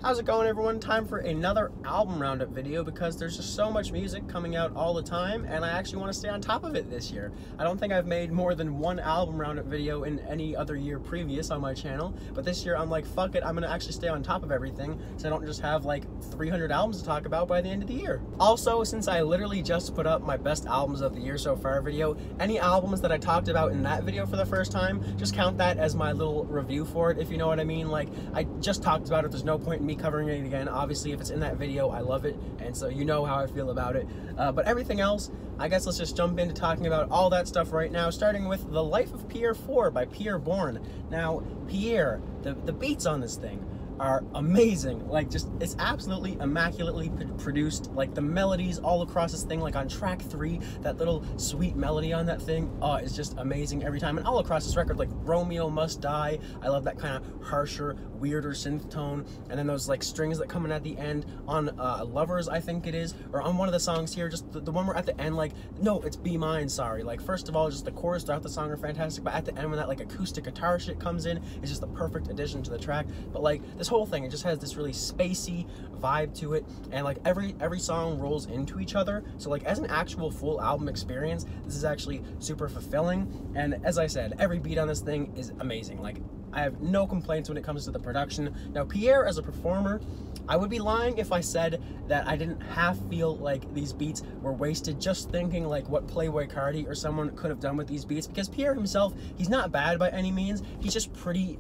How's it going, everyone? Time for another album roundup video because there's just so much music coming out all the time and I actually want to stay on top of it this year. I don't think I've made more than one album roundup video in any other year previous on my channel, but this year I'm like, fuck it, I'm gonna actually stay on top of everything so I don't just have like 300 albums to talk about by the end of the year. Also, since I literally just put up my best albums of the year so far video, any albums that I talked about in that video for the first time, just count that as my little review for it, if you know what I mean. Like, I just talked about it, there's no point in me covering it again. Obviously, if it's in that video, I love it, and so you know how I feel about it. But everything else, I guess let's just jump into talking about all that stuff right now, starting with The Life of Pierre 4 by Pierre Bourne. Now, Pierre, the beats on this thing are amazing. Like, just, it's absolutely immaculately produced. Like, the melodies all across this thing, like on track 3, that little sweet melody on that thing, is just amazing every time. And all across this record, like Romeo Must Die, I love that kind of harsher, weirder synth tone, and then those like strings that come in at the end on Lovers, I think it is, or on one of the songs here, just the one where at the end, like, no, it's Be Mine, sorry. Like, first of all, just the chorus throughout the song are fantastic, but at the end when that like acoustic guitar shit comes in, it's just the perfect addition to the track. But like, this whole thing, it just has this really spacey vibe to it, and like every song rolls into each other, so like as an actual full album experience, this is actually super fulfilling. And as I said, every beat on this thing is amazing. Like, I have no complaints when it comes to the production. Now, Pierre as a performer, I would be lying if I said that I didn't half feel like these beats were wasted just thinking like what Playboi Carti or someone could have done with these beats, because Pierre himself, he's not bad by any means, he's just he's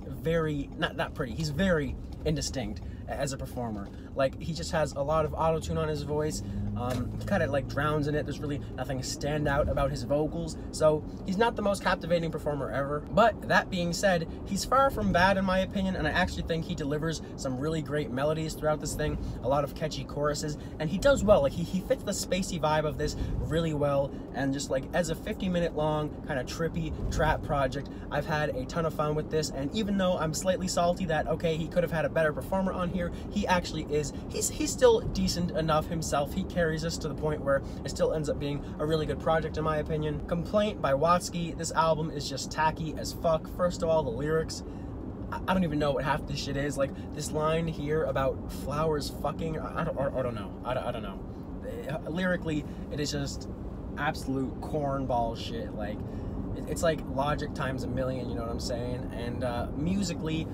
very indistinct as a performer. Like, he just has a lot of auto-tune on his voice, he kind of like drowns in it, there's really nothing standout about his vocals, so he's not the most captivating performer ever. But that being said, he's far from bad in my opinion, and I actually think he delivers some really great melodies throughout this thing, a lot of catchy choruses, and he does well. Like, he fits the spacey vibe of this really well, and just like as a 50-minute long kind of trippy trap project, I've had a ton of fun with this. And even though I'm slightly salty that, okay, he could have had a better performer on here, he actually is, he's still decent enough himself. He carries us to the point where it still ends up being a really good project in my opinion. Complaint by Watsky, this album is just tacky as fuck. First of all, the lyrics, I don't even know what half this shit is. Like, this line here about flowers fucking, I don't know. Lyrically, it is just absolute cornball shit. Like, it's like Logic times a million, you know what I'm saying? And musically,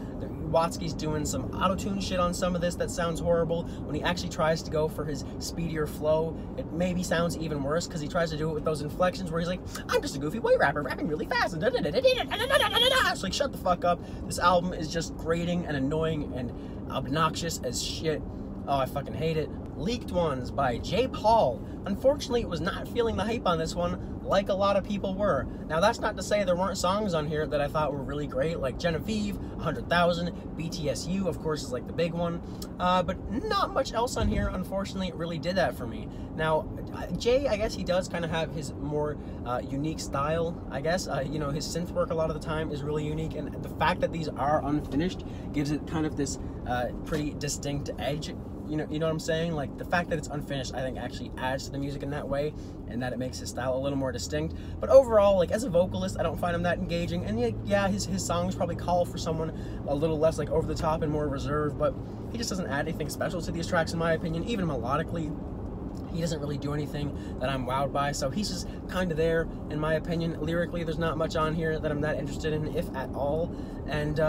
Watsky's doing some auto-tune shit on some of this that sounds horrible. When he actually tries to go for his speedier flow, it maybe sounds even worse because he tries to do it with those inflections where he's like, I'm just a goofy white rapper rapping really fast. It's like, shut the fuck up. This album is just grating and annoying and obnoxious as shit. Oh, I fucking hate it. Leaked Ones by J. Paul. Unfortunately, was not feeling the hype on this one like a lot of people were. Now, that's not to say there weren't songs on here that I thought were really great, like Genevieve, 100,000, BTSU, of course, is like the big one. But not much else on here, unfortunately, really did that for me. Now, Jay, I guess he does kind of have his more unique style, I guess. You know, his synth work a lot of the time is really unique, and the fact that these are unfinished gives it kind of this pretty distinct edge. You know what I'm saying? Like, the fact that it's unfinished, I think, actually adds to the music in that way, and that it makes his style a little more distinct. But overall, like, as a vocalist, I don't find him that engaging. And yeah, his songs probably call for someone a little less, like, over the top and more reserved, but he just doesn't add anything special to these tracks, in my opinion. Even melodically, he doesn't really do anything that I'm wowed by, so he's just kind of there, in my opinion. Lyrically, there's not much on here that I'm that interested in, if at all. And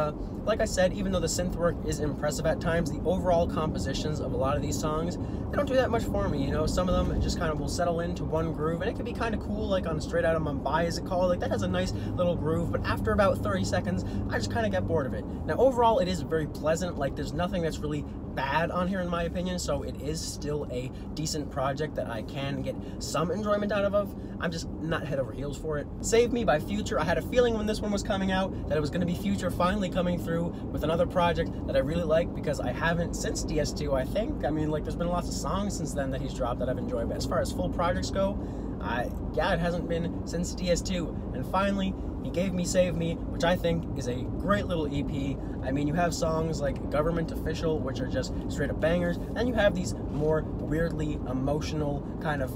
like I said, even though the synth work is impressive at times, the overall compositions of a lot of these songs, they don't do that much for me, you know? Some of them just kind of will settle into one groove, and it can be kind of cool, like on Straight Outta Mumbai, is it called? Like, that has a nice little groove, but after about 30 seconds, I just kind of get bored of it. Now, overall, it is very pleasant. Like, there's nothing that's really bad on here, in my opinion, so it is still a decent project that I can get some enjoyment out of. I'm just not head over heels for it. Save Me by Future. I had a feeling when this one was coming out that it was going to be Future finally coming through with another project that I really like, because I haven't since DS2, I think. I mean, like, there's been lots of songs since then that he's dropped that I've enjoyed, but as far as full projects go, yeah, it hasn't been since DS2. And finally, He gave me Save Me, which I think is a great little EP. I mean, you have songs like Government Official, which are just straight up bangers, and you have these more weirdly emotional kind of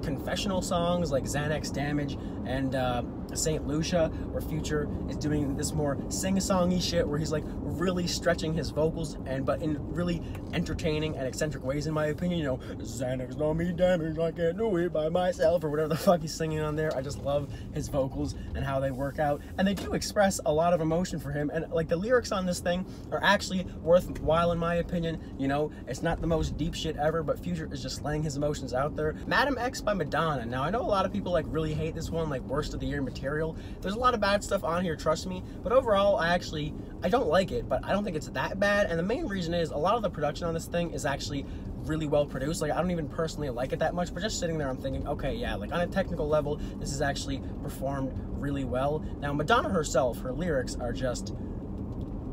confessional songs like Xanax Damage and St. Lucia, where Future is doing this more sing-songy shit where he's like really stretching his vocals, but in really entertaining and eccentric ways, in my opinion. You know, Xanax don't me damage, I can't do it by myself, or whatever the fuck he's singing on there. I just love his vocals and how they work out, and they do express a lot of emotion for him, and like the lyrics on this thing are actually worthwhile in my opinion. You know, it's not the most deep shit ever, but Future is just laying his emotions out there. Madam X by Madonna. Now I know a lot of people like really hate this one, like worst of the year material. There's a lot of bad stuff on here, trust me, but overall I don't like it, but I don't think it's that bad, and the main reason is a lot of the production on this thing is actually really well produced. Like, I don't even personally like it that much, but just sitting there I'm thinking, okay, yeah, like on a technical level this is actually performed really well. Now Madonna herself, her lyrics are just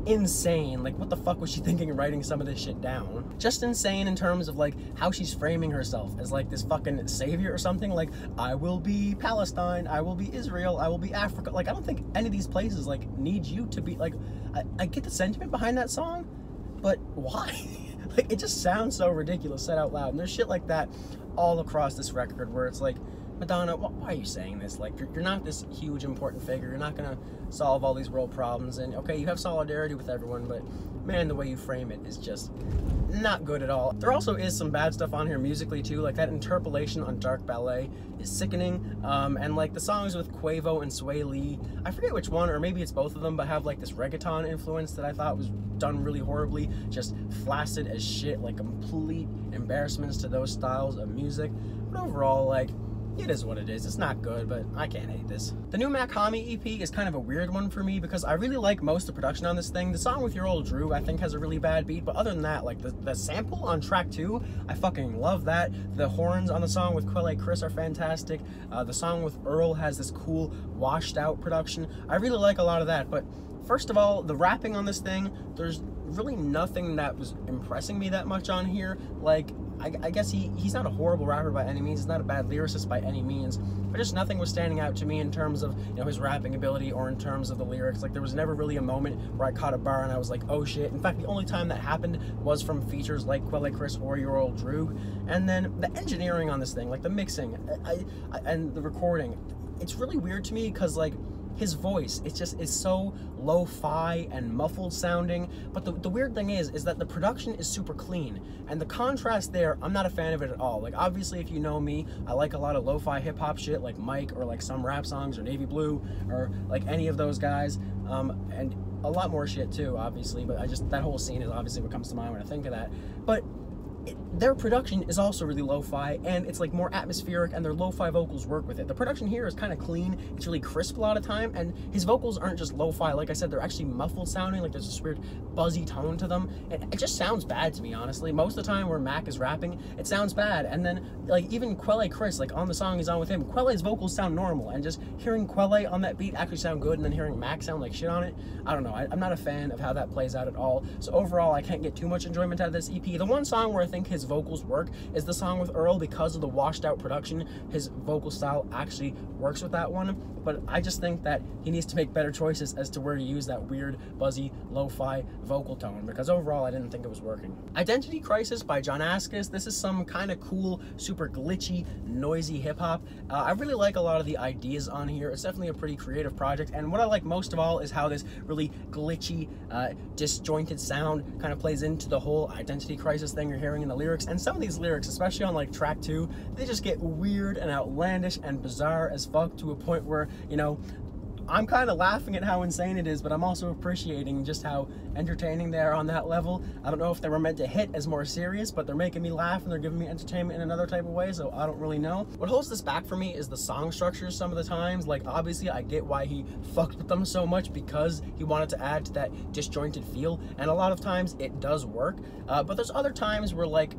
insane. Like, what the fuck was she thinking writing some of this shit down? Just insane in terms of like how she's framing herself as like this fucking savior or something. Like, I will be Palestine, I will be Israel, I will be Africa. Like, I don't think any of these places like need you to be like, I get the sentiment behind that song, but why? Like, it just sounds so ridiculous said out loud. And there's shit like that all across this record where it's like, Madonna, why are you saying this? Like, you're not this huge important figure, you're not gonna solve all these world problems, and okay, you have solidarity with everyone, but man, the way you frame it is just not good at all. There also is some bad stuff on here musically too, like that interpolation on Dark Ballet is sickening, and like the songs with Quavo and Sway Lee, I forget which one, or maybe it's both of them, but have like this reggaeton influence that I thought was done really horribly, just flaccid as shit, like complete embarrassments to those styles of music. But overall, like, it is what it is. It's not good, but I can't hate this. The new Mach Hommy EP is kind of a weird one for me because I really like most of the production on this thing. The song with Your Old Drew, I think, has a really bad beat, but other than that, like the sample on track 2, I fucking love that. The horns on the song with Quelle Chris are fantastic. The song with Earl has this cool washed out production. I really like a lot of that, but first of all, the rapping on this thing, there's really nothing that was impressing me that much on here. Like, I guess he's not a horrible rapper by any means, he's not a bad lyricist by any means, but just nothing was standing out to me in terms of, you know, his rapping ability or in terms of the lyrics. Like, there was never really a moment where I caught a bar and I was like, oh shit. In fact, the only time that happened was from features like Quelle Chris or Your Old Drew. And then the engineering on this thing, like the mixing and the recording, it's really weird to me because, like, his voice, it's so lo-fi and muffled sounding, but the weird thing is that the production is super clean, and the contrast there, I'm not a fan of it at all. Like, obviously, if you know me, I like a lot of lo-fi hip-hop shit like Mike, or like some rap songs, or Navy Blue, or like any of those guys, and a lot more shit too, obviously, but that whole scene is obviously what comes to mind when I think of that. But their production is also really lo-fi, and it's like more atmospheric, and their lo-fi vocals work with it. The production here is kind of clean, it's really crisp a lot of time, and his vocals aren't just lo-fi. Like I said, they're actually muffled sounding, like there's this weird buzzy tone to them, and it just sounds bad to me, honestly. Most of the time where Mac is rapping, it sounds bad, and then like even Quelle Chris, like on the song he's on with him, Quelle's vocals sound normal, and just hearing Quelle on that beat actually sound good, and then hearing Mac sound like shit on it, I don't know, I'm not a fan of how that plays out at all. So overall, I can't get too much enjoyment out of this EP. The one song where I think his vocals work is the song with Earl. Because of the washed out production, his vocal style actually works with that one, but I just think that he needs to make better choices as to where to use that weird buzzy lo-fi vocal tone, because overall I didn't think it was working. Identity Crisis by Johnnascus. This is some kind of cool, super glitchy, noisy hip-hop. I really like a lot of the ideas on here. It's definitely a pretty creative project, and what I like most of all is how this really glitchy, disjointed sound kind of plays into the whole Identity Crisis thing you're hearing in the lyrics. And some of these lyrics, especially on like track 2, they just get weird and outlandish and bizarre as fuck, to a point where, you know, I'm kind of laughing at how insane it is, but I'm also appreciating just how entertaining they are on that level. I don't know if they were meant to hit as more serious, but they're making me laugh and they're giving me entertainment in another type of way, so I don't really know. What holds this back for me is the song structures some of the times. Like, obviously I get why he fucked with them so much, because he wanted to add to that disjointed feel, and a lot of times it does work, but there's other times where, like,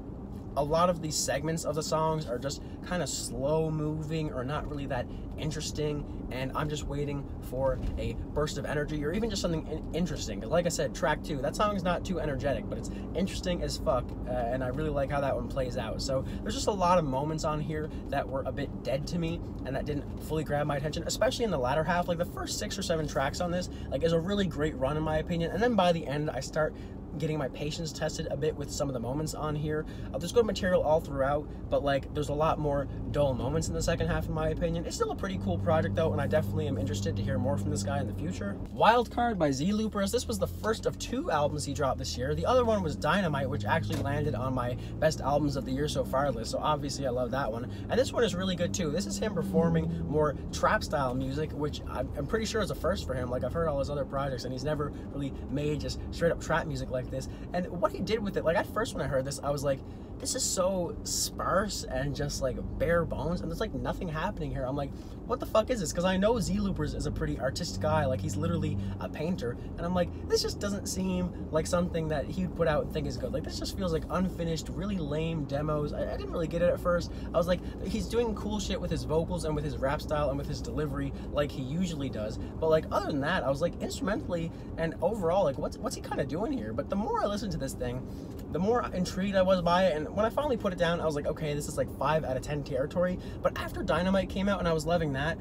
a lot of these segments of the songs are just kind of slow moving or not really that interesting, and I'm just waiting for a burst of energy or even just something interesting. Because like I said, track 2, that song's not too energetic, but it's interesting as fuck, and I really like how that one plays out. So there's just a lot of moments on here that were a bit dead to me and that didn't fully grab my attention, especially in the latter half. Like the first 6 or 7 tracks on this like is a really great run in my opinion, and then by the end I start getting my patience tested a bit with some of the moments on here. There's good material all throughout, but like there's a lot more dull moments in the second half in my opinion. It's still a pretty cool project though, and I definitely am interested to hear more from this guy in the future. Wildcard by ZelooperZ. This was the first of 2 albums he dropped this year. The other one was Dynamite, which actually landed on my best albums of the year so far list, so obviously I love that one. And this one is really good too. This is him performing more trap style music, which I'm pretty sure is a first for him. Like I've heard all his other projects and he's never really made just straight up trap music like this. And what he did with it, like at first when I heard this, I was like, this is so sparse and just like bare bones, and there's like nothing happening here. I'm like, what the fuck is this? Because I know ZelooperZ is a pretty artistic guy, like he's literally a painter, and I'm like, this just doesn't seem like something that he'd put out and think is good. Like this just feels like unfinished, really lame demos. I didn't really get it at first. I was like, he's doing cool shit with his vocals and with his rap style and with his delivery like he usually does, but like other than that, I was like, instrumentally and overall, like what's he kind of doing here? But the more I listened to this thing, the more intrigued I was by it, and when I finally put it down, I was like, okay, this is like 5 out of 10 territory. But after Dynamite came out and I was loving that,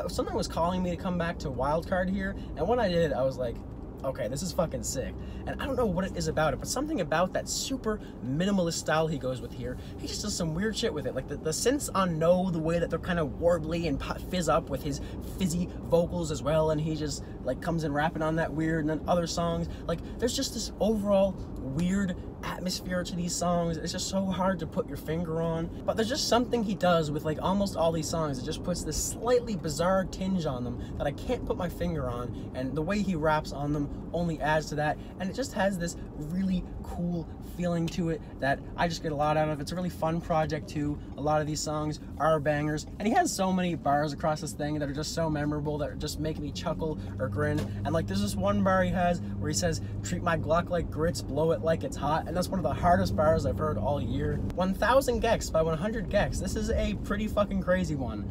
something was calling me to come back to Wildcard here, and when I did, I was like, okay, this is fucking sick. And I don't know what it is about it, but something about that super minimalist style he goes with here, he just does some weird shit with it. Like the synths on No, the way that they're kind of warbly and fizz up with his fizzy vocals as well, and he just like comes in rapping on that weird, and then other songs, like there's just this overall weird atmosphere to these songs. It's just so hard to put your finger on, but there's just something he does with like almost all these songs. It just puts this slightly bizarre tinge on them that I can't put my finger on, and the way he raps on them only adds to that, and it just has this really cool feeling to it that I just get a lot out of. It's a really fun project too. A lot of these songs are bangers, and he has so many bars across this thing that are just so memorable, that just make me chuckle or grin. And like there's this one bar he has where he says, treat my Glock like grits, blow it like it's hot, and that's one of the hardest bars I've heard all year. 1000 gecs by 100 gecs. This is a pretty fucking crazy one.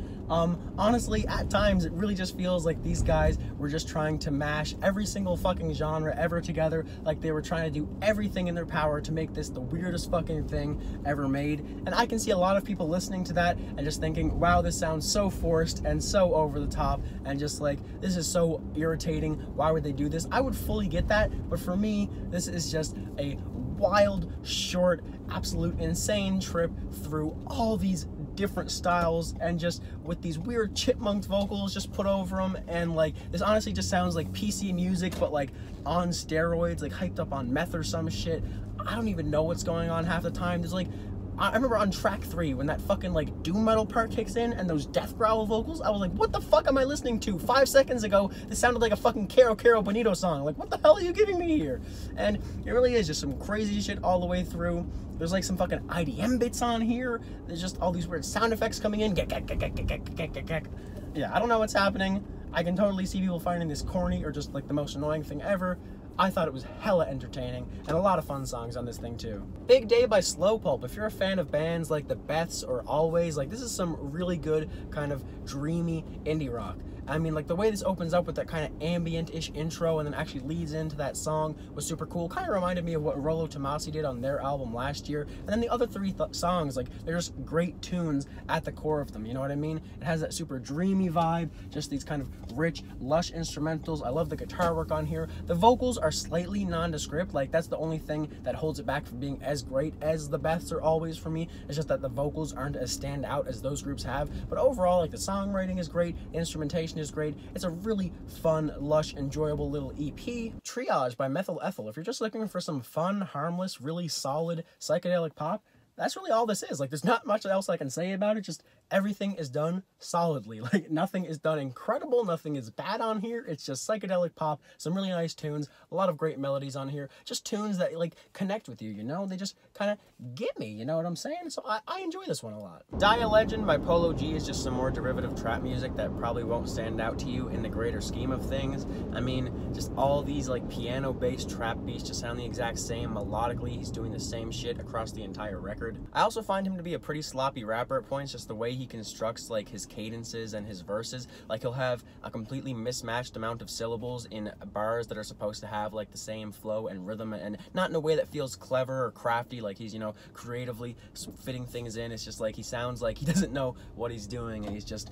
Honestly, at times it really just feels like these guys were just trying to mash every single fucking genre ever together, like they were trying to do everything in their power to make this the weirdest fucking thing ever made. And I can see a lot of people listening to that and just thinking, wow, this sounds so forced and so over the top, and just like, this is so irritating, why would they do this? I would fully get that, but for me, this is just a wild, short, absolute insane trip through all these different styles, and just with these weird chipmunk vocals just put over them, and like this honestly just sounds like PC music, but like on steroids, like hyped up on meth or some shit. I don't even know what's going on half the time. There's like, I remember on track 3 when that fucking like doom metal part kicks in and those death growl vocals, I was like, what the fuck am I listening to? 5 seconds ago this sounded like a fucking Caro Caro Bonito song. Like, what the hell are you giving me here? And it really is just some crazy shit all the way through. There's like some fucking IDM bits on here. There's just all these weird sound effects coming in. Yeah, I don't know what's happening. I can totally see people finding this corny or just like the most annoying thing ever. I thought it was hella entertaining, and a lot of fun songs on this thing too. Big Day by Slow Pulp. If you're a fan of bands like the Beths or Always, like this is some really good kind of dreamy indie rock. I mean, like the way this opens up with that kind of ambient-ish intro and then actually leads into that song was super cool. Kind of reminded me of what Rollo Tomassi did on their album last year. And then the other 3 songs, like they're just great tunes at the core of them, you know what I mean? It has that super dreamy vibe, just these kind of rich, lush instrumentals. I love the guitar work on here. The vocals are slightly nondescript, like that's the only thing that holds it back from being as great as the Beths are Always for me. It's just that the vocals aren't as stand out as those groups have. But overall, like the songwriting is great, the instrumentation is great. It's a really fun, lush, enjoyable little EP. Triage by Methyl Ethyl. If you're just looking for some fun, harmless, really solid psychedelic pop, that's really all this is. Like, there's not much else I can say about it. Just everything is done solidly. Like, nothing is done incredible, nothing is bad on here. It's just psychedelic pop, some really nice tunes, a lot of great melodies on here, just tunes that like connect with you, you know? They just kind of get me, you know what I'm saying? So I enjoy this one a lot. Die a Legend by Polo G is just some more derivative trap music that probably won't stand out to you in the greater scheme of things. I mean, just all these like piano-based trap beats just sound the exact same melodically. He's doing the same shit across the entire record. I also find him to be a pretty sloppy rapper at points, just the way he constructs like his cadences and his verses. Like, he'll have a completely mismatched amount of syllables in bars that are supposed to have like the same flow and rhythm, and not in a way that feels clever or crafty, like he's, you know, creatively fitting things in. It's just like he sounds like he doesn't know what he's doing, and he's just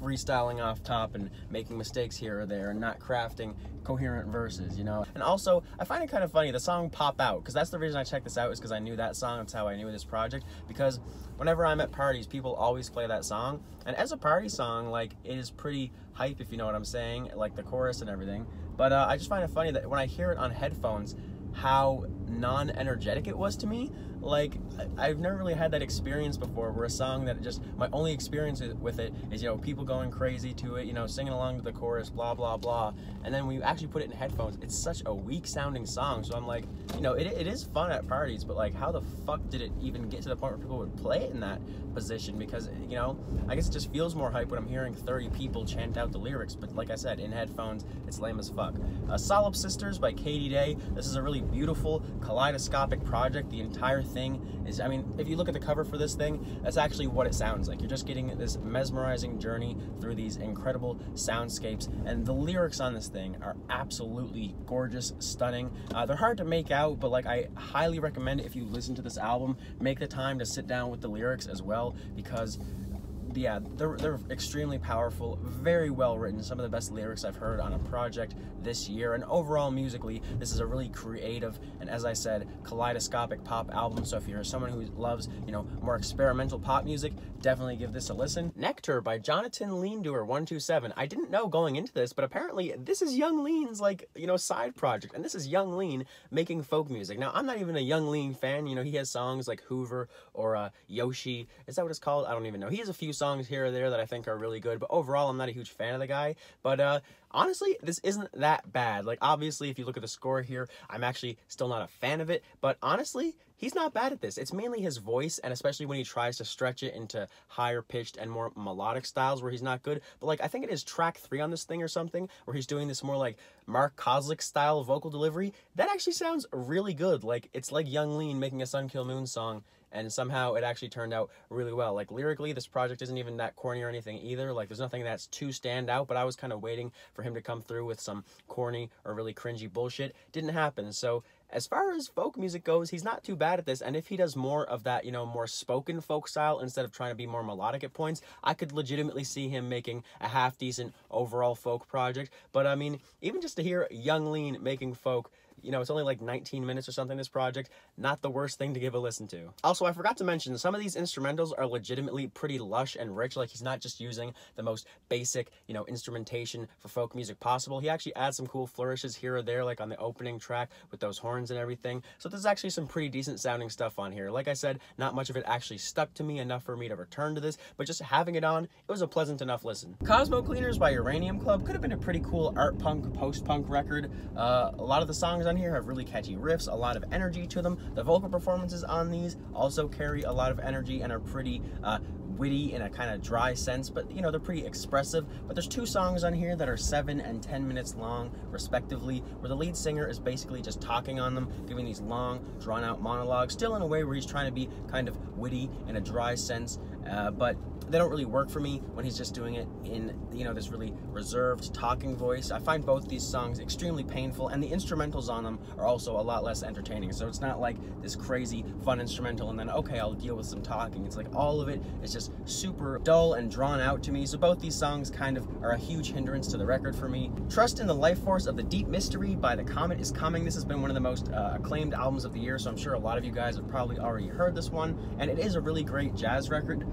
freestyling off top and making mistakes here or there and not crafting coherent verses, you know? And also, I find it kind of funny, the song Pop Out, because that's the reason I checked this out, is because I knew that song. That's how I knew this project, because whenever I'm at parties, people always play that song, and as a party song, like, it is pretty hype, if you know what I'm saying, like the chorus and everything. But I just find it funny that when I hear it on headphones, how non-energetic it was to me. Like, I've never really had that experience before, where a song that just, my only experience with it is, you know, people going crazy to it, you know, singing along to the chorus, blah, blah, blah. And then when you actually put it in headphones, it's such a weak sounding song. So I'm like, you know, it is fun at parties, but like, how the fuck did it even get to the point where people would play it in that position? Because, you know, I guess it just feels more hype when I'm hearing 30 people chant out the lyrics. But like I said, in headphones, it's lame as fuck. Solipsisters by Katie Day. This is a really beautiful kaleidoscopic project. The entire thing is, I mean, if you look at the cover for this thing, that's actually what it sounds like. You're just getting this mesmerizing journey through these incredible soundscapes, and the lyrics on this thing are absolutely gorgeous, stunning. They're hard to make out, but like, I highly recommend, if you listen to this album, make the time to sit down with the lyrics as well, because yeah, they're extremely powerful, very well written, some of the best lyrics I've heard on a project this year. And overall, musically, this is a really creative and, as I said, kaleidoscopic pop album. So if you're someone who loves, you know, more experimental pop music, definitely give this a listen. Nectar by Jonatan Leandoer127. I didn't know going into this, but apparently this is Young Lean's, like, you know, side project, and this is Young Lean making folk music. Now, I'm not even a Young Lean fan. You know, he has songs like Hoover or Yoshi. Is that what it's called? I don't even know. He has a few songs here or there that I think are really good, but overall, I'm not a huge fan of the guy. But honestly, this isn't that bad. Like, obviously, if you look at the score here, I'm actually still not a fan of it, but honestly, he's not bad at this. It's mainly his voice, and especially when he tries to stretch it into higher pitched and more melodic styles where he's not good. But like, I think it is track 3 on this thing or something, where he's doing this more like Mark Kozlik style vocal delivery. That actually sounds really good. Like, it's like Young Lean making a Sun Kill Moon song, and somehow it actually turned out really well. Like, lyrically, this project isn't even that corny or anything either. Like, there's nothing that's too stand out, but I was kind of waiting for him to come through with some corny or really cringy bullshit. Didn't happen. So as far as folk music goes, he's not too bad at this, and if he does more of that, you know, more spoken folk style instead of trying to be more melodic at points, I could legitimately see him making a half-decent overall folk project. But I mean, even just to hear Young Lean making folk, you know, it's only like 19 minutes or something, this project, not the worst thing to give a listen to. Also, I forgot to mention, some of these instrumentals are legitimately pretty lush and rich. Like, he's not just using the most basic, you know, instrumentation for folk music possible. He actually adds some cool flourishes here or there, like on the opening track with those horns and everything. So there's actually some pretty decent sounding stuff on here. Like I said, not much of it actually stuck to me enough for me to return to this, but just having it on, it was a pleasant enough listen. Cosmo Cleaners by Uranium Club could have been a pretty cool art punk, post-punk record. A lot of the songs on here have really catchy riffs, a lot of energy to them. The vocal performances on these also carry a lot of energy and are pretty witty in a kind of dry sense, but you know, they're pretty expressive. But there's 2 songs on here that are 7 and 10 minutes long respectively, where the lead singer is basically just talking on them, giving these long drawn out monologues, still in a way where he's trying to be kind of witty in a dry sense, but they don't really work for me when he's just doing it in, you know, this really reserved talking voice. I find both these songs extremely painful, and the instrumentals on them are also a lot less entertaining. So it's not like this crazy fun instrumental and then, okay, I'll deal with some talking. It's like all of it is just super dull and drawn out to me. So both these songs kind of are a huge hindrance to the record for me. Trust in the Life Force of the Deep Mystery by The Comet Is Coming. This has been one of the most acclaimed albums of the year, so I'm sure a lot of you guys have probably already heard this one, and it is a really great jazz record.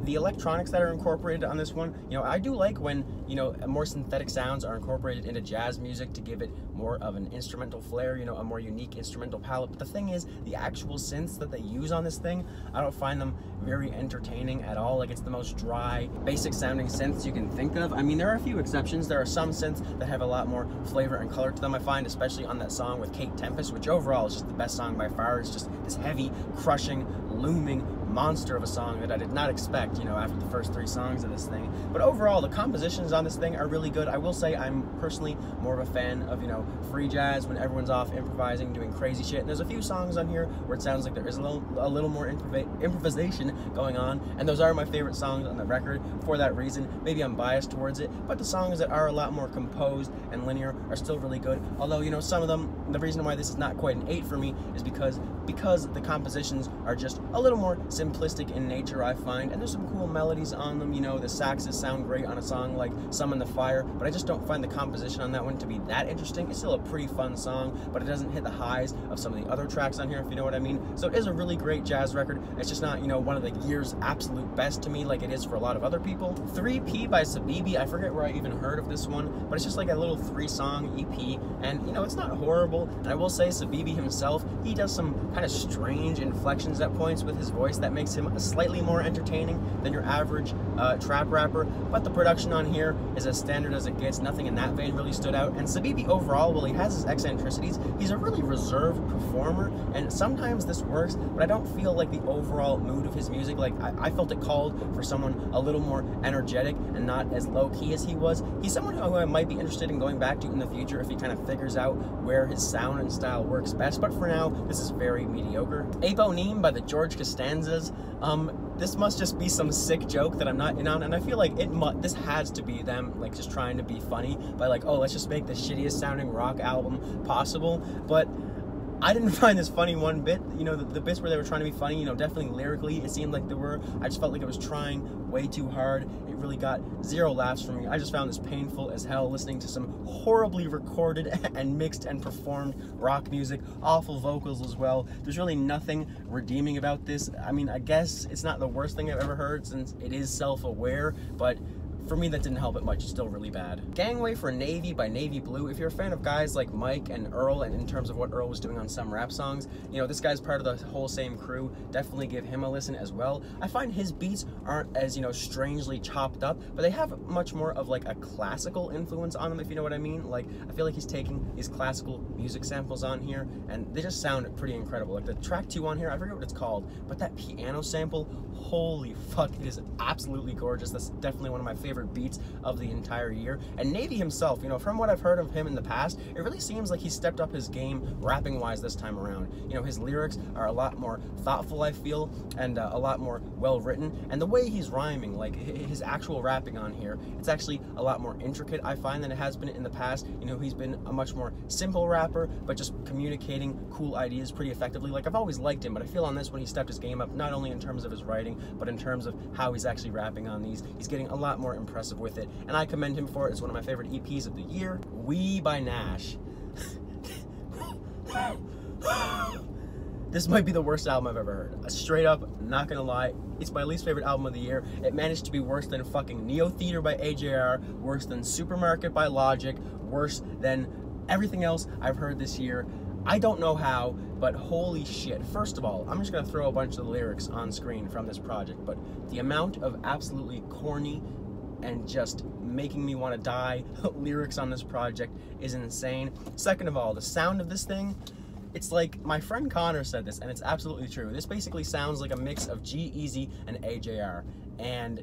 The electronics that are incorporated on this one, you know, I do like when, you know, more synthetic sounds are incorporated into jazz music to give it more of an instrumental flair, you know, a more unique instrumental palette. But the thing is, the actual synths that they use on this thing, I don't find them very entertaining at all. Like, it's the most dry, basic sounding synths you can think of. I mean, there are a few exceptions. There are some synths that have a lot more flavor and color to them, I find, especially on that song with Kate Tempest, which overall is just the best song by far. It's just this heavy, crushing, looming monster of a song that I did not expect, you know, after the first 3 songs of this thing. But overall, the compositions on this thing are really good. I will say I'm personally more of a fan of, you know, free jazz when everyone's off improvising, doing crazy shit. And there's a few songs on here where it sounds like there is a little more improvisation going on, and those are my favorite songs on the record for that reason. Maybe I'm biased towards it, but the songs that are a lot more composed and linear are still really good. Although, you know, some of them, the reason why this is not quite an 8 for me is because the compositions are just a little more simplistic in nature, I find, and there's some cool melodies on them. You know, the saxes sound great on a song like Summon the Fire, but I just don't find the composition on that one to be that interesting. It's still a pretty fun song, but it doesn't hit the highs of some of the other tracks on here, if you know what I mean. So it is a really great jazz record. It's just not, you know, one of the year's absolute best to me like it is for a lot of other people. 3P by SahBabii, I forget where I even heard of this one, but it's just like a little 3-song EP, and, you know, it's not horrible. And I will say SahBabii himself, he does some kind of strange inflections at points with his voice that makes him slightly more entertaining than your average trap rapper, but the production on here is as standard as it gets. Nothing in that vein really stood out. And SahBabii overall, while he has his eccentricities, he's a really reserved performer, and sometimes this works, but I don't feel like the overall mood of his music, like I felt it called for someone a little more energetic and not as low-key as he was. He's someone who I might be interested in going back to in the future if he kind of figures out where his sound and style works best, but for now, this is very mediocre. Aponym by the George Costanzas. This must just be some sick joke that I'm not in on, and I feel like this has to be them, like, just trying to be funny by, like, oh, let's just make the shittiest sounding rock album possible. But I didn't find this funny one bit. You know, the bits where they were trying to be funny, you know, definitely lyrically, it seemed like they were. I just felt like it was trying way too hard. It really got 0 laughs from me. I just found this painful as hell, listening to some horribly recorded and mixed and performed rock music, awful vocals as well. There's really nothing redeeming about this. I mean, I guess it's not the worst thing I've ever heard since it is self-aware, but for me, that didn't help it much. It's still really bad. Gangway for Navy by Navy Blue. If you're a fan of guys like Mike and Earl, and in terms of what Earl was doing on some rap songs, you know, this guy's part of the whole same crew. Definitely give him a listen as well. I find his beats aren't as, you know, strangely chopped up, but they have much more of like a classical influence on them, if you know what I mean. Like, I feel like he's taking these classical music samples on here, and they just sound pretty incredible. Like the track 2 on here, I forget what it's called, but that piano sample, holy fuck, it is absolutely gorgeous. That's definitely one of my favorite beats of the entire year. And Navy himself, you know, from what I've heard of him in the past, it really seems like he stepped up his game rapping wise this time around. You know, his lyrics are a lot more thoughtful, I feel, and a lot more well written, and the way he's rhyming, like his actual rapping on here, it's actually a lot more intricate, I find, than it has been in the past. You know, he's been a much more simple rapper, but just communicating cool ideas pretty effectively. Like, I've always liked him, but I feel on this one he stepped his game up, not only in terms of his writing, but in terms of how he's actually rapping on these. He's getting a lot more impressive with it, and I commend him for it. It's one of my favorite EPs of the year. We by Gnash. This might be the worst album I've ever heard. Straight up, not gonna lie, it's my least favorite album of the year. It managed to be worse than fucking Neo Theater by AJR, worse than Supermarket by Logic, worse than everything else I've heard this year. I don't know how, but holy shit. First of all, I'm just gonna throw a bunch of the lyrics on screen from this project, but the amount of absolutely corny and just making me want to die lyrics on this project is insane. Second of all, the sound of this thing, it's like, my friend Connor said this, and it's absolutely true. This basically sounds like a mix of G-Eazy and AJR, and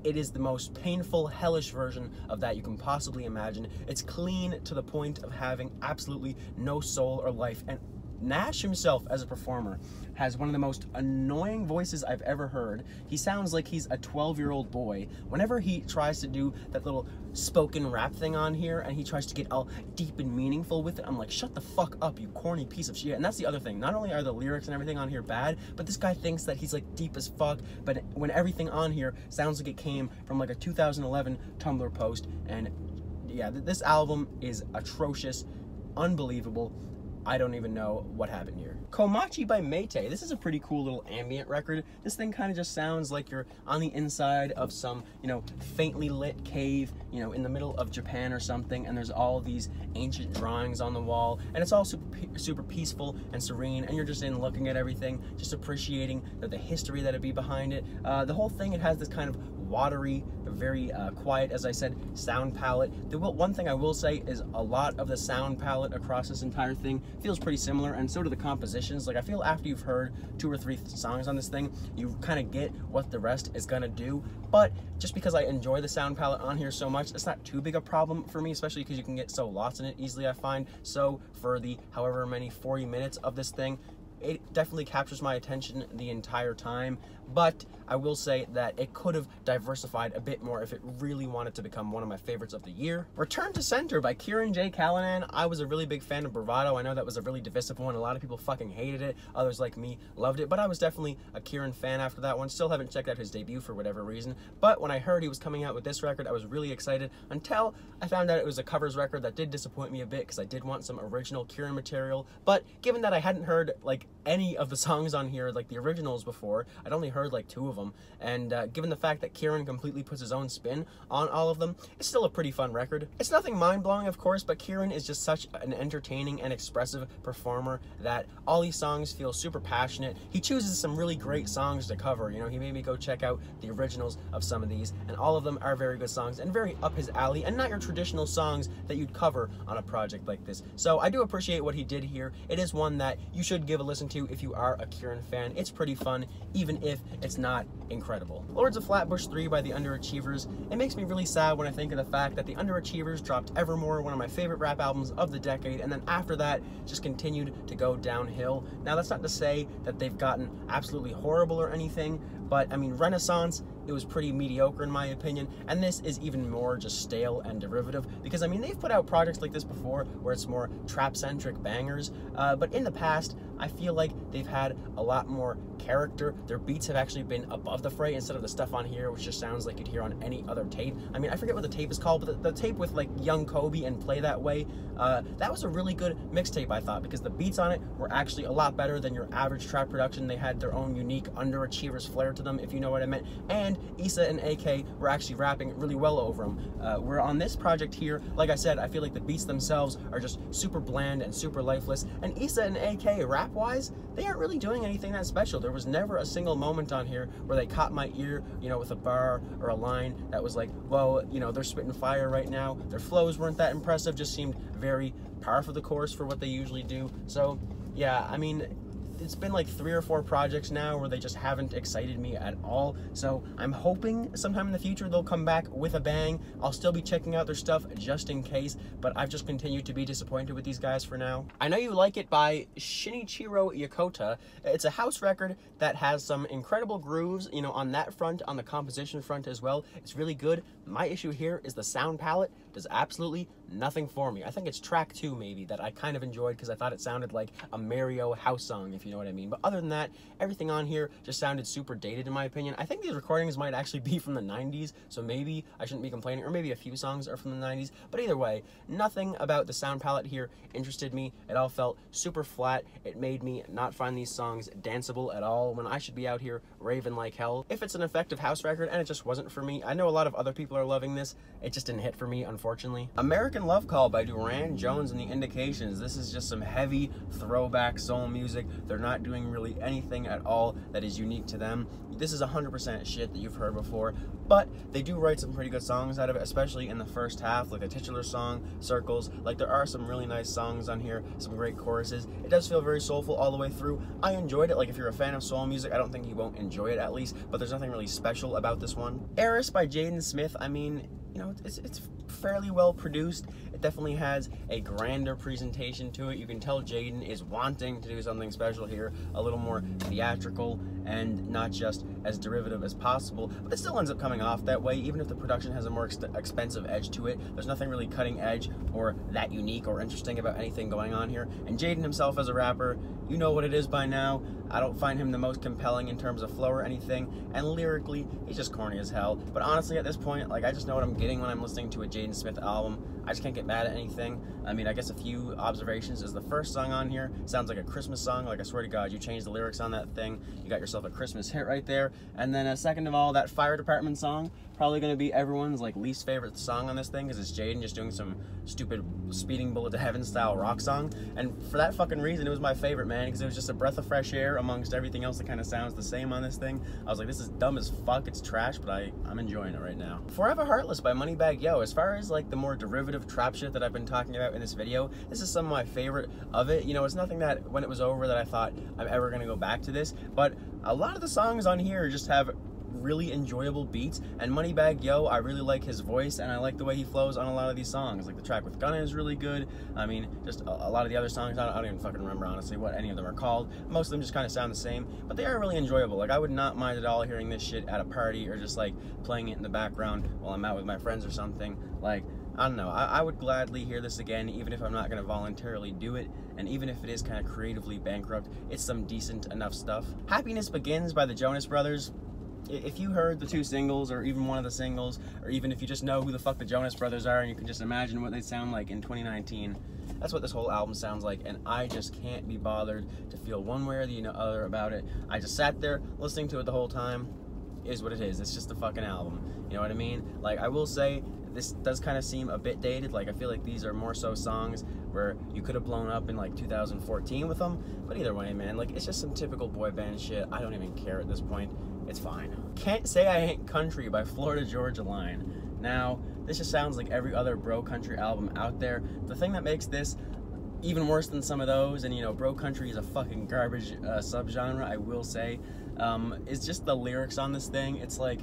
it is the most painful, hellish version of that you can possibly imagine. It's clean to the point of having absolutely no soul or life, and Gnash himself as a performer has one of the most annoying voices I've ever heard. He sounds like he's a 12-year-old boy. Whenever he tries to do that little spoken rap thing on here and he tries to get all deep and meaningful with it, I'm like, shut the fuck up, you corny piece of shit. And that's the other thing. Not only are the lyrics and everything on here bad, but this guy thinks that he's like deep as fuck, but when everything on here sounds like it came from like a 2011 Tumblr post. And yeah, this album is atrocious, unbelievable. I don't even know what happened here. Komachi by Meitei. This is a pretty cool little ambient record. This thing kind of just sounds like you're on the inside of some, you know, faintly lit cave, you know, in the middle of Japan or something, and there's all these ancient drawings on the wall, and it's all super peaceful and serene, and you're just in looking at everything, just appreciating the history that'd be behind it. The whole thing, it has this kind of watery, very quiet, as I said, sound palette. One thing I will say is a lot of the sound palette across this entire thing feels pretty similar, and so do the compositions. Like, I feel after you've heard 2 or 3 songs on this thing, you kind of get what the rest is gonna do. But just because I enjoy the sound palette on here so much, it's not too big a problem for me, especially because you can get so lost in it easily, I find. So for the however many 40 minutes of this thing, it definitely captures my attention the entire time. But I will say that it could have diversified a bit more if it really wanted to become one of my favorites of the year. Return to Center by Kirin J. Callinan. I was a really big fan of Bravado. I know that was a really divisive one. A lot of people fucking hated it. Others like me loved it. But I was definitely a Kirin fan after that one. Still haven't checked out his debut for whatever reason. But when I heard he was coming out with this record, I was really excited until I found out it was a covers record. That did disappoint me a bit because I did want some original Kirin material. But given that I hadn't heard like any of the songs on here, like the originals before, I'd only heard like 2 of them, and given the fact that Kirin completely puts his own spin on all of them, it's still a pretty fun record. It's nothing mind-blowing, of course, but Kirin is just such an entertaining and expressive performer that all these songs feel super passionate. He chooses some really great songs to cover. You know, he made me go check out the originals of some of these, and all of them are very good songs and very up his alley, and not your traditional songs that you'd cover on a project like this. So I do appreciate what he did here. It is one that you should give a listen to if you are a Kirin fan. It's pretty fun, even if it's not incredible. Lords of Flatbush 3 by the Underachievers. It makes me really sad when I think of the fact that the Underachievers dropped Evermore, one of my favorite rap albums of the decade, and then after that just continued to go downhill. Now, that's not to say that they've gotten absolutely horrible or anything, but I mean, Renaissance, it was pretty mediocre in my opinion, and this is even more just stale and derivative, because I mean, they've put out projects like this before where it's more trap-centric bangers, but in the past, I feel like they've had a lot more character. Their beats have actually been above the fray instead of the stuff on here, which just sounds like you'd hear on any other tape. I mean, I forget what the tape is called, but the tape with like Young Kobe and Play That Way, that was a really good mixtape, I thought, because the beats on it were actually a lot better than your average trap production. They had their own unique Underachievers flair to them, if you know what I meant, and Issa and AK were actually rapping really well over them. Where on this project here, like I said, I feel like the beats themselves are just super bland and super lifeless, and Issa and AK, rap-wise, they aren't really doing anything that special. There was never a single moment on here where they caught my ear, you know, with a bar or a line that was like, whoa, you know, they're spitting fire right now. Their flows weren't that impressive, just seemed very par for the course for what they usually do. So, yeah, I mean, it's been like 3 or 4 projects now where they just haven't excited me at all. So I'm hoping sometime in the future they'll come back with a bang. I'll still be checking out their stuff just in case, but I've just continued to be disappointed with these guys for now. I Know You Like It by Shinichiro Yokota. It's a house record that has some incredible grooves, you know, on that front, on the composition front as well. It's really good. My issue here is the sound palette does absolutely nothing for me. I think it's track 2 maybe that I kind of enjoyed because I thought it sounded like a Mario house song, if you know what I mean. But other than that, everything on here just sounded super dated in my opinion. I think these recordings might actually be from the 90s, so maybe I shouldn't be complaining, or maybe a few songs are from the 90s. But either way, nothing about the sound palette here interested me. It all felt super flat. It made me not find these songs danceable at all when I should be out here raving like hell. If it's an effective house record and it just wasn't for me, I know a lot of other people are loving this. It just didn't hit for me, unfortunately. American Love Call by Durand Jones and the Indications. This is just some heavy throwback soul music. They're not doing really anything at all that is unique to them. This is 100% shit that you've heard before, but they do write some pretty good songs out of it, especially in the first half, like the titular song, Circles. Like, there are some really nice songs on here, some great choruses. It does feel very soulful all the way through. I enjoyed it. Like, if you're a fan of soul music, I don't think you won't enjoy it at least, but there's nothing really special about this one. Eris by Jaden Smith. I mean, you know, it's fairly well produced. It definitely has a grander presentation to it. You can tell Jaden is wanting to do something special here, a little more theatrical and not just as derivative as possible, but it still ends up coming off that way, even if the production has a more expensive edge to it. There's nothing really cutting edge or that unique or interesting about anything going on here. And Jaden himself as a rapper, you know what it is by now. I don't find him the most compelling in terms of flow or anything, and lyrically, he's just corny as hell. But honestly, at this point, like, I just know what I'm getting when I'm listening to a Jaden Smith album. I just can't get mad at anything. I mean, I guess a few observations is the first song on here sounds like a Christmas song. Like, I swear to God, you change the lyrics on that thing, you got yourself a Christmas hit right there. And then second of all, that fire department song, probably going to be everyone's like least favorite song on this thing, because it's Jaden just doing some stupid speeding bullet to heaven style rock song. And for that fucking reason, it was my favorite, man, because it was just a breath of fresh air amongst everything else that kind of sounds the same on this thing. I was like, this is dumb as fuck, it's trash, but I'm enjoying it right now. Forever Heartless by Moneybagg Yo. As far as like the more derivative trap shit that I've been talking about in this video, this is some of my favorite of it. You know, it's nothing that when it was over that I thought I'm ever gonna go back to this, but a lot of the songs on here just have really enjoyable beats, and Moneybagg Yo, I really like his voice, and I like the way he flows on a lot of these songs. Like the track with Gunna is really good. I mean, just a lot of the other songs, I don't even fucking remember honestly what any of them are called. Most of them just kind of sound the same, but they are really enjoyable. Like, I would not mind at all hearing this shit at a party, or just like playing it in the background while I'm out with my friends or something. Like, I don't know, I would gladly hear this again, even if I'm not gonna voluntarily do it, and even if it is kind of creatively bankrupt, it's some decent enough stuff. Happiness Begins by the Jonas Brothers. If you heard the two singles, or even one of the singles, or even if you just know who the fuck the Jonas Brothers are and you can just imagine what they sound like in 2019, that's what this whole album sounds like, and I just can't be bothered to feel one way or the other about it. I just sat there listening to it the whole time. Is what it is. It's just a fucking album. You know what I mean? Like, I will say, this does kind of seem a bit dated. Like, I feel like these are more so songs where you could have blown up in like 2014 with them, but either way, man, like, it's just some typical boy band shit. I don't even care at this point. It's fine. Can't Say I Ain't Country by Florida Georgia Line. Now, this just sounds like every other bro country album out there. The thing that makes this even worse than some of those, and you know, bro country is a fucking garbage subgenre, I will say, is just the lyrics on this thing. It's like,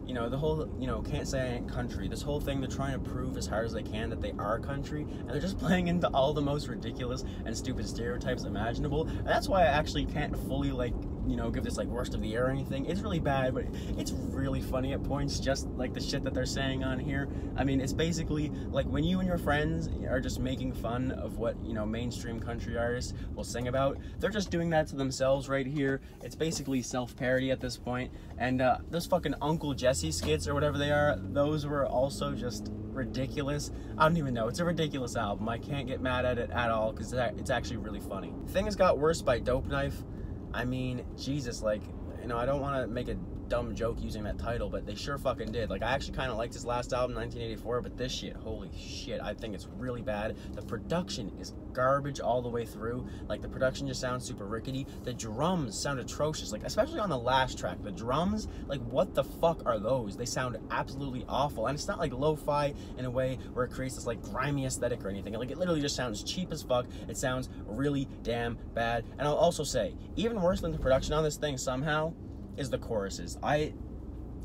you know, the whole, you know, Can't Say I Ain't Country, this whole thing, they're trying to prove as hard as they can that they are country, and they're just playing into all the most ridiculous and stupid stereotypes imaginable. And that's why I actually can't fully, like, you know, give this like worst of the year or anything. It's really bad, but it's really funny at points, just like the shit that they're saying on here. I mean, it's basically like when you and your friends are just making fun of what, you know, mainstream country artists will sing about, they're just doing that to themselves right here. It's basically self-parody at this point. And those fucking Uncle Jesse skits or whatever they are, those were also just ridiculous. I don't even know. It's a ridiculous album. I can't get mad at it at all, because it's actually really funny. Things Got Worse by Dope Knife. I mean, Jesus, like, you know, I don't want to make a dumb joke using that title, but they sure fucking did. Like, I actually kind of liked his last album, 1984, but this shit, holy shit, I think it's really bad. The production is garbage all the way through. Like, the production just sounds super rickety. The drums sound atrocious, like, especially on the last track. The drums, like, what the fuck are those? They sound absolutely awful, and it's not like lo-fi in a way where it creates this like grimy aesthetic or anything. Like, it literally just sounds cheap as fuck. It sounds really damn bad. And I'll also say, even worse than the production on this thing somehow is the choruses. I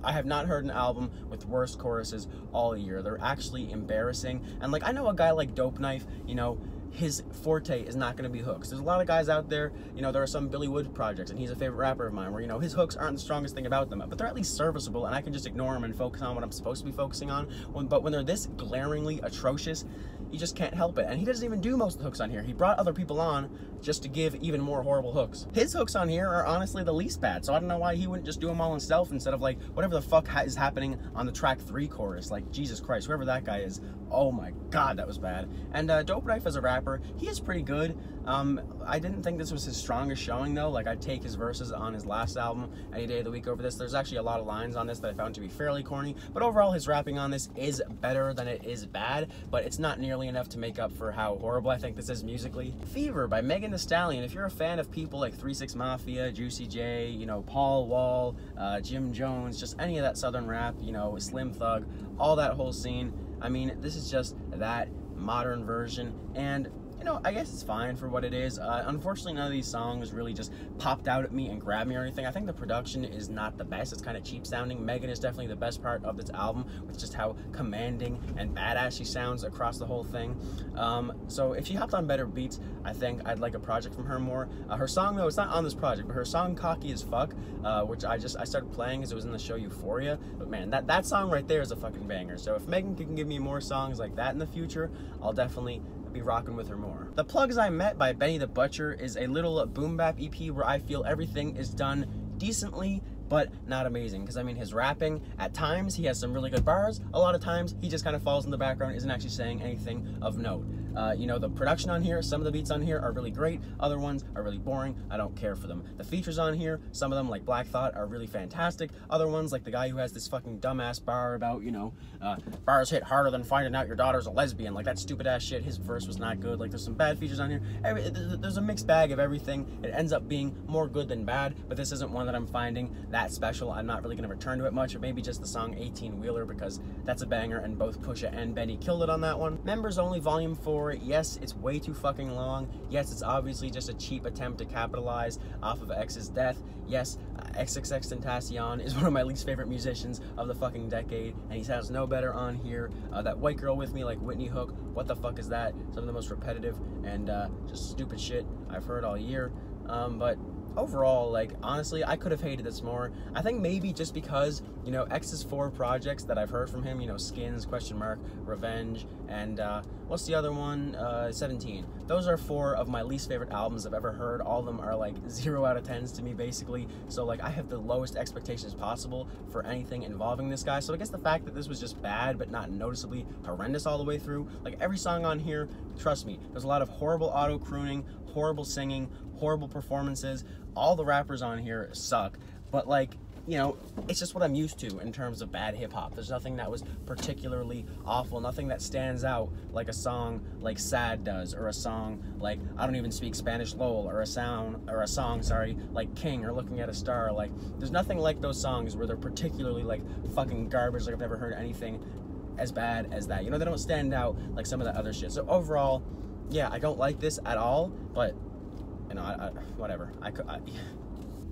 have not heard an album with worse choruses all year. They're actually embarrassing. And like, I know a guy like Dope Knife, you know, his forte is not going to be hooks. There's a lot of guys out there, you know, there are some Billy Wood projects, and he's a favorite rapper of mine, where, you know, his hooks aren't the strongest thing about them, but they're at least serviceable, and I can just ignore them and focus on what I'm supposed to be focusing on. But when they're this glaringly atrocious, you just can't help it. And he doesn't even do most of the hooks on here. He brought other people on just to give even more horrible hooks. His hooks on here are honestly the least bad, so I don't know why he wouldn't just do them all himself instead of like whatever the fuck is happening on the track 3 chorus. Like, Jesus Christ, whoever that guy is, oh my god, that was bad. And Dope Knife as a rapper, he is pretty good. I didn't think this was his strongest showing though. Like, I'd take his verses on his last album any day of the week over this. There's actually a lot of lines on this that I found to be fairly corny, but overall his rapping on this is better than it is bad, but it's not nearly enough to make up for how horrible I think this is musically. Fever by Megan Thee Stallion. If you're a fan of people like 3 6 Mafia, Juicy J, you know, Paul Wall, Jim Jones, just any of that southern rap, you know, Slim Thug, all that whole scene, I mean, this is just that modern version, and you know, I guess it's fine for what it is. Unfortunately, none of these songs really just popped out at me and grabbed me or anything. I think the production is not the best. It's kind of cheap sounding. Megan is definitely the best part of this album, with just how commanding and badass she sounds across the whole thing. So if she hopped on better beats, I think I'd like a project from her more. Her song, though, it's not on this project, but her song Cocky as Fuck, which I started playing because it was in the show Euphoria. But man, that song right there is a fucking banger. So if Megan can give me more songs like that in the future, I'll definitely be rocking with her more. The Plugs I Met by Benny the Butcher is a little boom bap EP where I feel everything is done decently but not amazing. Because I mean, his rapping, at times he has some really good bars, a lot of times he just kind of falls in the background, isn't actually saying anything of note. You know, the production on here, some of the beats on here are really great, other ones are really boring, I don't care for them. The features on here, some of them like Black Thought are really fantastic, other ones like the guy who has this fucking dumbass bar about, you know, bars hit harder than finding out your daughter's a lesbian, like that stupid ass shit, his verse was not good. Like there's some bad features on here, there's a mixed bag of everything. It ends up being more good than bad, but this isn't one that I'm finding that special. I'm not really going to return to it much, or maybe just the song 18 Wheeler, because that's a banger and both Pusha and Benny killed it on that one. Members Only Volume 4, yes, it's way too fucking long. Yes, it's obviously just a cheap attempt to capitalize off of X's death. Yes, XXXTentacion is one of my least favorite musicians of the fucking decade, and he sounds no better on here. That White Girl With Me, like Whitney Hook, what the fuck is that? Some of the most repetitive and just stupid shit I've heard all year. But overall, like, honestly, I could have hated this more. I think maybe just because, you know, X's 4 projects that I've heard from him, you know, Skins, Revenge, and what's the other one? 17. Those are 4 of my least favorite albums I've ever heard. All of them are like 0 out of 10s to me, basically. So like, I have the lowest expectations possible for anything involving this guy. So I guess the fact that this was just bad but not noticeably horrendous all the way through, like every song on here, trust me, there's a lot of horrible auto crooning, horrible singing, horrible performances. All the rappers on here suck, but like, you know, it's just what I'm used to in terms of bad hip-hop. There's nothing that was particularly awful, nothing that stands out like a song like Sad does, or a song like I Don't Even Speak Spanish LOL, or a song, sorry, like King or Looking at a Star. Like, there's nothing like those songs where they're particularly like fucking garbage, like I've never heard anything as bad as that. You know, they don't stand out like some of that other shit. So overall, yeah, I don't like this at all, but you know, whatever.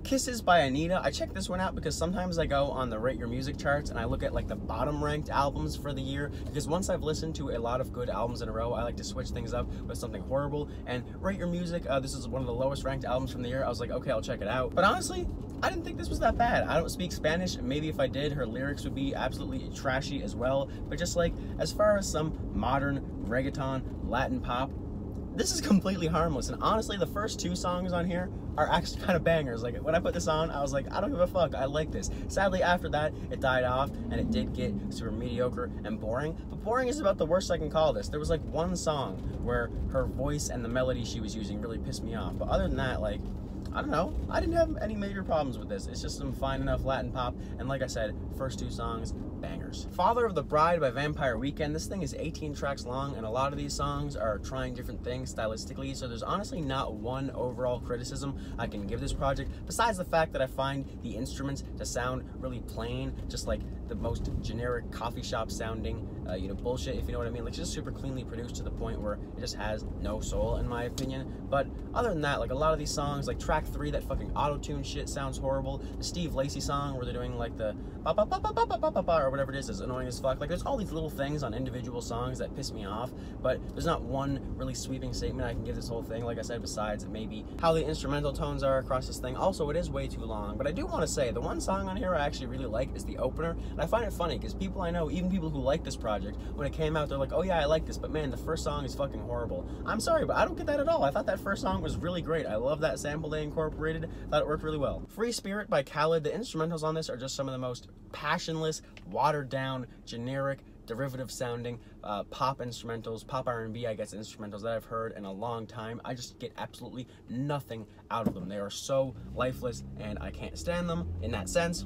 Kisses by Anitta. I checked this one out because sometimes I go on the Rate Your Music charts and I look at like the bottom ranked albums for the year, because once I've listened to a lot of good albums in a row, I like to switch things up with something horrible. And Rate Your Music, this is one of the lowest ranked albums from the year. I was like, okay, I'll check it out. But honestly, I didn't think this was that bad. I don't speak Spanish. Maybe if I did, her lyrics would be absolutely trashy as well. But just like, as far as some modern reggaeton, Latin pop, this is completely harmless. And honestly, the first 2 songs on here are actually kind of bangers. Like, when I put this on, I was like, I don't give a fuck, I like this. Sadly, after that, it died off, and it did get super mediocre and boring. But boring is about the worst I can call this. There was like one song where her voice and the melody she was using really pissed me off. But other than that, like, I don't know, I didn't have any major problems with this. It's just some fine enough Latin pop, and like I said, first 2 songs, bangers. Father of the Bride by Vampire Weekend. This thing is 18 tracks long, and a lot of these songs are trying different things stylistically, so there's honestly not one overall criticism I can give this project, besides the fact that I find the instruments to sound really plain, just like the most generic coffee shop sounding, you know, bullshit, if you know what I mean. Like, just super cleanly produced to the point where it just has no soul, in my opinion. But other than that, like, a lot of these songs, like track 3, that fucking auto-tune shit sounds horrible. The Steve Lacy song where they're doing like the or whatever it is annoying as fuck. Like, there's all these little things on individual songs that piss me off, but there's not one really sweeping statement I can give this whole thing, like I said, besides maybe how the instrumental tones are across this thing. Also, it is way too long, but I do want to say the one song on here I actually really like is the opener, and I find it funny because people I know, even people who like this project, when it came out, they're like, oh yeah, I like this, but man, the first song is fucking horrible. I'm sorry, but I don't get that at all. I thought that first song was really great. I love that sample they incorporated. Thought it worked really well. Free Spirit by Khalid. The instrumentals on this are just some of the most passionless, watered down, generic, derivative sounding pop instrumentals, pop R&B, I guess, instrumentals that I've heard in a long time. I just get absolutely nothing out of them. They are so lifeless, and I can't stand them in that sense.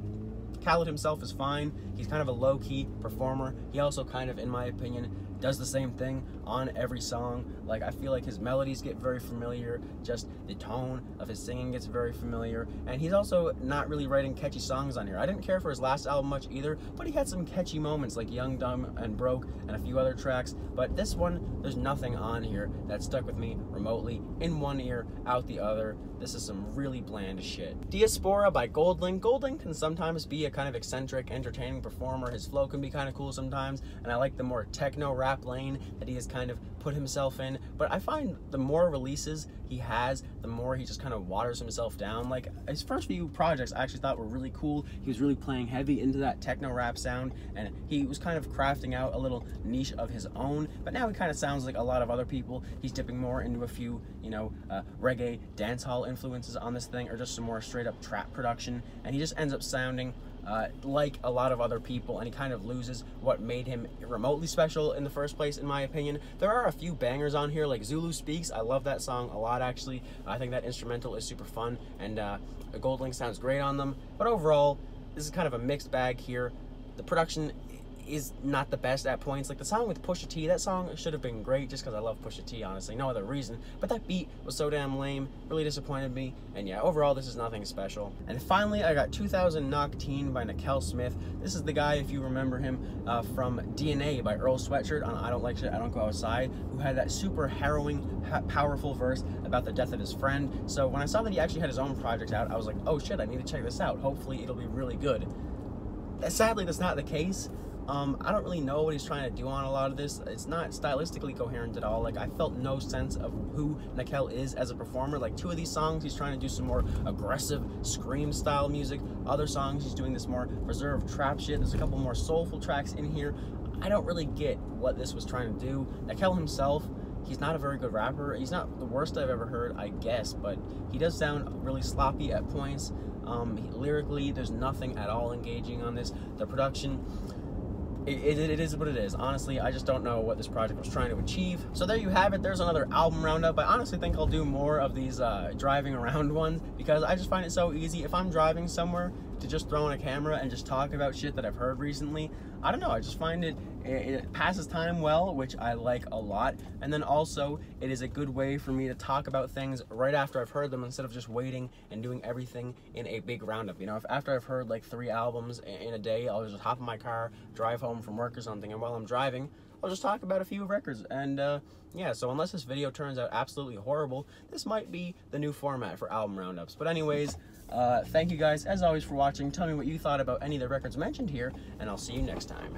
Khalid himself is fine. He's kind of a low-key performer. He also kind of, in my opinion, does the same thing on every song. Like, I feel like his melodies get very familiar, just the tone of his singing gets very familiar, and he's also not really writing catchy songs on here. I didn't care for his last album much either, but he had some catchy moments like Young, Dumb, and Broke, and a few other tracks. But this one, there's nothing on here that stuck with me remotely, in one ear, out the other. This is some really bland shit. Diaspora by GoldLink. GoldLink can sometimes be a kind of eccentric, entertaining performer. His flow can be kind of cool sometimes, and I like the more techno rap rap lane that he has kind of put himself in. But I find the more releases he has, the more he just kind of waters himself down. Like, his first few projects I actually thought were really cool. He was really playing heavy into that techno rap sound, and he was kind of crafting out a little niche of his own. But now he kind of sounds like a lot of other people. He's dipping more into a few, you know, reggae dancehall influences on this thing, or just some more straight up trap production, and he just ends up sounding like a lot of other people, and he kind of loses what made him remotely special in the first place, in my opinion. There are a few bangers on here, like Zulu Speaks. I love that song a lot, actually. I think that instrumental is super fun, and GoldLink sounds great on them. But overall, this is kind of a mixed bag here. The production is not the best at points. Like the song with Pusha T, that song should have been great just because I love Pusha T, honestly, no other reason. But that beat was so damn lame, really disappointed me. And yeah, overall, this is nothing special. And finally, I got 2000 Noctine by Jaden Smith. This is the guy, if you remember him, from DNA by Earl Sweatshirt on I Don't Like Shit, I Don't Go Outside, who had that super harrowing, powerful verse about the death of his friend. So when I saw that he actually had his own project out, I was like, oh shit, I need to check this out. Hopefully it'll be really good. Sadly, that's not the case. I don't really know what he's trying to do on a lot of this. It's not stylistically coherent at all. Like, I felt no sense of who Jaden is as a performer. Like, 2 of these songs, he's trying to do some more aggressive scream style music. Other songs, he's doing this more reserved trap shit. There's a couple more soulful tracks in here. I don't really get what this was trying to do. Jaden himself, he's not a very good rapper. He's not the worst I've ever heard, I guess, but he does sound really sloppy at points. Lyrically, there's nothing at all engaging on this. The production, it is what it is. Honestly, I just don't know what this project was trying to achieve. So there you have it. There's another album roundup. I honestly think I'll do more of these driving around ones, because I just find it so easy. If I'm driving somewhere, to just throw in a camera and just talk about shit that I've heard recently. I don't know, I just find it passes time well, which I like a lot. And then also, it is a good way for me to talk about things right after I've heard them, instead of just waiting and doing everything in a big roundup. You know, if after I've heard like 3 albums in a day, I'll just hop in my car, drive home from work or something, and while I'm driving, I'll just talk about a few records. And yeah, so unless this video turns out absolutely horrible, this might be the new format for album roundups. But anyways, thank you guys as always for watching. Tell me what you thought about any of the records mentioned here, and I'll see you next time.